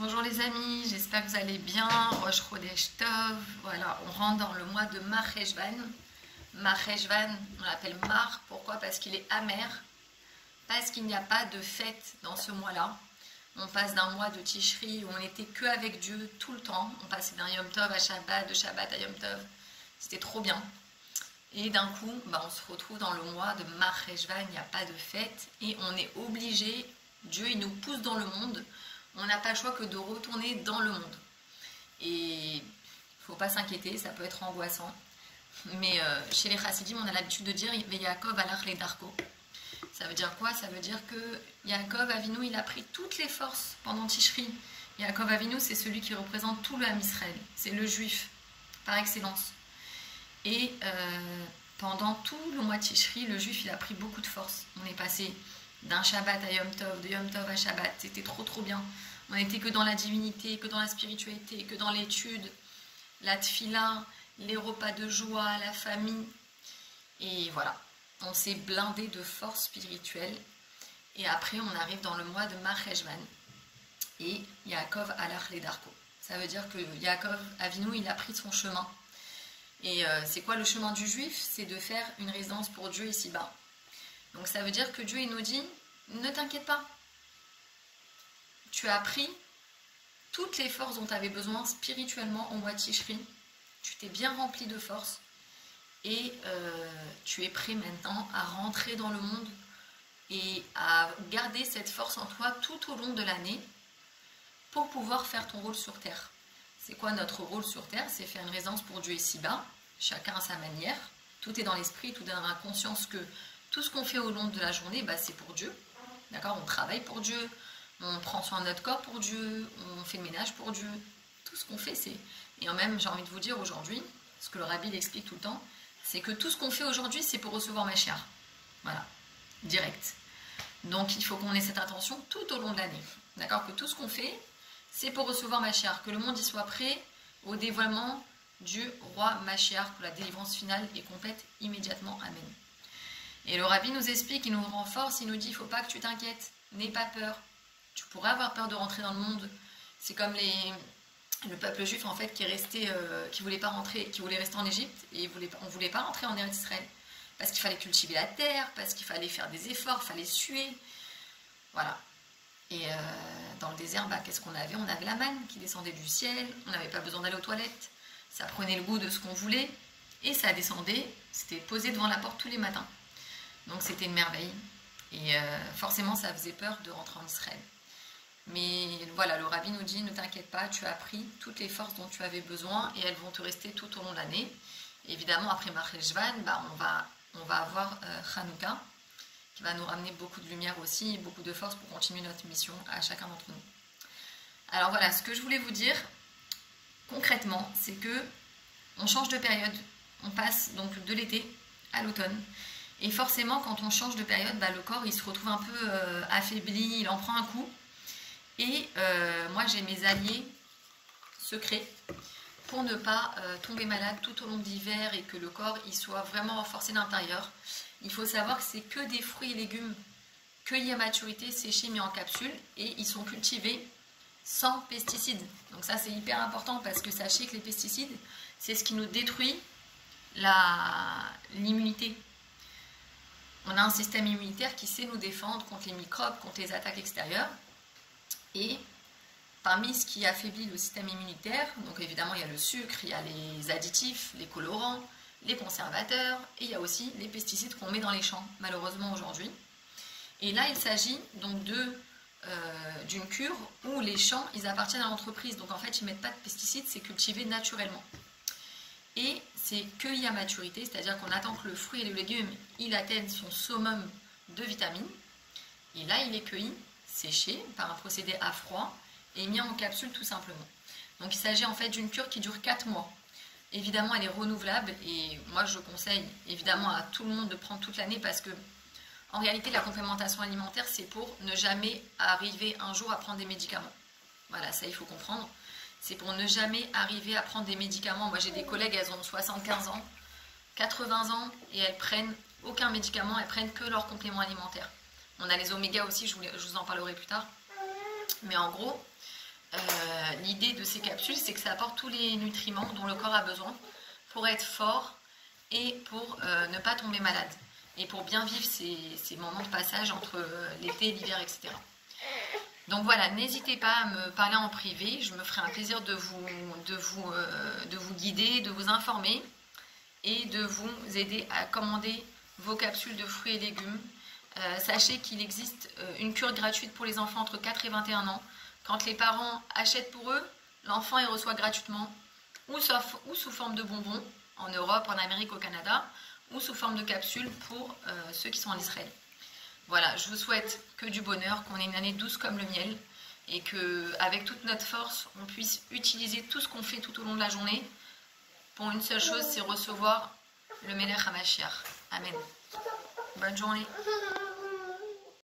Bonjour les amis, j'espère que vous allez bien. Rosh Chodesh Tov. Voilà, on rentre dans le mois de Marcheshvan. Marcheshvan, on l'appelle Mar. Pourquoi? Parce qu'il est amer. Parce qu'il n'y a pas de fête dans ce mois-là. On passe d'un mois de Tishri où on n'était que avec Dieu tout le temps. On passait d'un Yom Tov à Shabbat, de Shabbat à Yom Tov. C'était trop bien. Et d'un coup, on se retrouve dans le mois de Marcheshvan, il n'y a pas de fête. Et on est obligé, Dieu il nous pousse dans le monde. On n'a pas le choix que de retourner dans le monde. Et il ne faut pas s'inquiéter, ça peut être angoissant. Mais chez les Chassidim, on a l'habitude de dire « Yaakov alach le darko ». Ça veut dire quoi? Ça veut dire que Yaakov Avinu, il a pris toutes les forces pendant Tishri. Yaakov Avinu, c'est celui qui représente tout le Ham Israël. C'est le juif, par excellence. Et pendant tout le mois de Tishri, le juif, il a pris beaucoup de force. On est passé d'un Shabbat à Yom Tov, de Yom Tov à Shabbat, c'était trop bien. On n'était que dans la divinité, que dans la spiritualité, que dans l'étude, la tfila, les repas de joie, la famille. Et voilà, on s'est blindé de force spirituelle. Et après, on arrive dans le mois de Marcheshvan. Et Yaakov alach le darko. Ça veut dire que Yaakov Avinu, il a pris son chemin. Et c'est quoi le chemin du juif? C'est de faire une résidence pour Dieu ici-bas. Donc ça veut dire que Dieu il nous dit, ne t'inquiète pas. Tu as pris toutes les forces dont tu avais besoin spirituellement au mois de Tishri. Tu t'es bien rempli de force. Et tu es prêt maintenant à rentrer dans le monde et à garder cette force en toi tout au long de l'année pour pouvoir faire ton rôle sur terre. C'est quoi notre rôle sur terre? C'est faire une résidence pour Dieu ici-bas, chacun à sa manière. Tout est dans l'esprit, tout est dans la conscience que tout ce qu'on fait au long de la journée, c'est pour Dieu. D'accord? On travaille pour Dieu, on prend soin de notre corps pour Dieu, on fait le ménage pour Dieu. Tout ce qu'on fait, c'est... Et en même, j'ai envie de vous dire aujourd'hui, ce que le Rabbi l'explique tout le temps, c'est que tout ce qu'on fait aujourd'hui, c'est pour recevoir Mashiach. Voilà, direct. Donc il faut qu'on ait cette intention tout au long de l'année. D'accord? Que tout ce qu'on fait, c'est pour recevoir Mashiach. Que le monde y soit prêt au dévoilement du roi Mashiach pour la délivrance finale et complète immédiatement. Amen. Et le Rabbi nous explique, il nous renforce, il nous dit, il ne faut pas que tu t'inquiètes, n'aie pas peur. Tu pourrais avoir peur de rentrer dans le monde. C'est comme le peuple juif en fait qui est resté, qui voulait pas rentrer, qui voulait rester en Égypte et on ne voulait pas rentrer en Eretz Israël. Parce qu'il fallait cultiver la terre, parce qu'il fallait faire des efforts, il fallait suer. Voilà. Et dans le désert, qu'est-ce qu'on avait? On avait la manne qui descendait du ciel, on n'avait pas besoin d'aller aux toilettes, ça prenait le goût de ce qu'on voulait et ça descendait, c'était posé devant la porte tous les matins. Donc c'était une merveille. Et forcément, ça faisait peur de rentrer en Israël. Mais voilà, le Rabbi nous dit, ne t'inquiète pas, tu as pris toutes les forces dont tu avais besoin et elles vont te rester tout au long de l'année. Évidemment, après Marcheshvan, on va avoir Hanouka, qui va nous ramener beaucoup de lumière aussi, et beaucoup de force pour continuer notre mission à chacun d'entre nous. Alors voilà, ce que je voulais vous dire, concrètement, c'est que on change de période. On passe donc de l'été à l'automne. Et forcément, quand on change de période, le corps il se retrouve un peu affaibli, il en prend un coup. Et moi, j'ai mes alliés secrets pour ne pas tomber malade tout au long de l'hiver et que le corps il soit vraiment renforcé de l'intérieur. Il faut savoir que c'est que des fruits et légumes cueillis à maturité, séchés, mis en capsule et ils sont cultivés sans pesticides. Donc ça, c'est hyper important parce que sachez que les pesticides, c'est ce qui nous détruit l'immunité. On a un système immunitaire qui sait nous défendre contre les microbes, contre les attaques extérieures. Et parmi ce qui affaiblit le système immunitaire, donc évidemment il y a le sucre, il y a les additifs, les colorants, les conservateurs, et il y a aussi les pesticides qu'on met dans les champs, malheureusement aujourd'hui. Et là il s'agit donc d'une cure où les champs ils appartiennent à l'entreprise, donc en fait ils ne mettent pas de pesticides, c'est cultivé naturellement. Et c'est cueilli à maturité, c'est-à-dire qu'on attend que le fruit et le légume il atteigne son summum de vitamines, et là il est cueilli, séché par un procédé à froid et mis en capsule tout simplement. Donc il s'agit en fait d'une cure qui dure 4 mois. Évidemment elle est renouvelable et moi je conseille évidemment à tout le monde de prendre toute l'année parce que en réalité la complémentation alimentaire c'est pour ne jamais arriver un jour à prendre des médicaments. Voilà, ça il faut comprendre. C'est pour ne jamais arriver à prendre des médicaments. Moi j'ai des collègues, elles ont 75 ans, 80 ans et elles prennent aucun médicament, elles prennent que leurs compléments alimentaires. On a les oméga aussi, je vous en parlerai plus tard. Mais en gros, l'idée de ces capsules, c'est que ça apporte tous les nutriments dont le corps a besoin pour être fort et pour ne pas tomber malade. Et pour bien vivre ces moments de passage entre l'été et l'hiver, etc. Donc voilà, n'hésitez pas à me parler en privé, je me ferai un plaisir de vous guider, de vous informer et de vous aider à commander vos capsules de fruits et légumes. Sachez qu'il existe une cure gratuite pour les enfants entre 4 et 21 ans. Quand les parents achètent pour eux, l'enfant il reçoit gratuitement ou sous forme de bonbons en Europe, en Amérique, au Canada, ou sous forme de capsules pour ceux qui sont en Israël. Voilà, je vous souhaite que du bonheur, qu'on ait une année douce comme le miel et qu'avec toute notre force, on puisse utiliser tout ce qu'on fait tout au long de la journée pour une seule chose, c'est recevoir le Melech HaMashiach. Amen. Bonne journée.